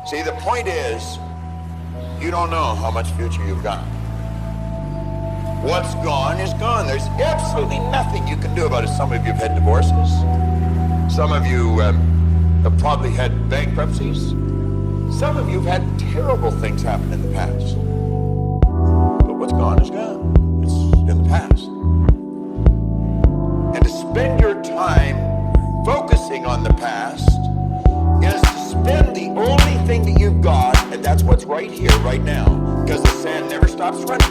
See, the point is, you don't know how much future you've got. What's gone is gone. There's absolutely nothing you can do about it. Some of you have had divorces. Some of you have probably had bankruptcies. Some of you have had terrible things happen in the past. But what's gone is gone. It's in the past. And to spend your time focusing on the past is to spend the only thing that you've got, and that's what's right here, right now, because the sand never stops running.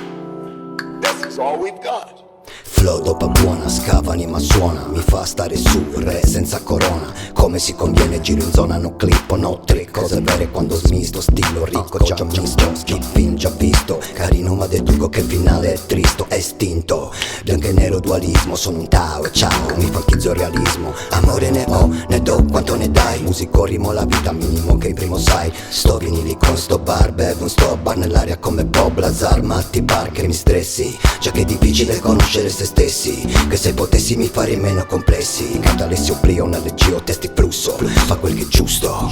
This is all we've got. Flow dopa buona, scava anima suona, mi fa stare su, re senza corona. Come si conviene, giro in zona, no clip, no trick. Cose vere quando smisto, stilo ricco, già misto. Skip film già visto, carino ma deduco che il finale è tristo, è estinto. Bianco e nero dualismo, sono un Tao e ciao. Mi fa schizzo realismo, amore ne ho, ne do, quanto ne dai. Musico rimo la vita, minimo che il primo sai. Sto vinili con sto bar, bevo un sto bar nell'aria come Bob Lazar. Matti bar che mi stressi, già che è difficile conoscere se stessi. Che se potessi mi farei meno complessi. Canta Alessio Brio, una leggio, testi flusso. Fa quel che è giusto.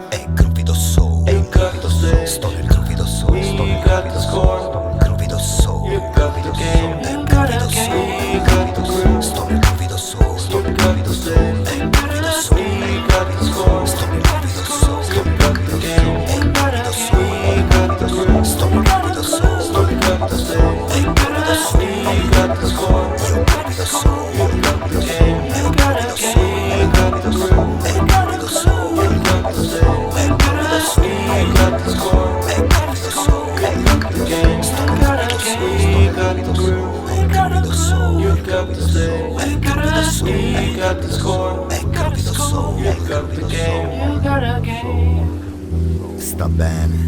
È gruvido soul, sto nel gruvido soul, sto nel gruvido soul, gruvido soul, gruvido soul, gruvido soul, sto nel gruvido soul, sto nel gruvido soul, gruvido soul, gruvido soul, sto nel gruvido soul, sto nel gruvido soul, gruvido soul, sto nel gruvido soul, sto nel gruvido soul, gruvido soul, io gruvido soul, gruvido soul, gruvido soul, gruvido soul, gruvido soul. Sta bene.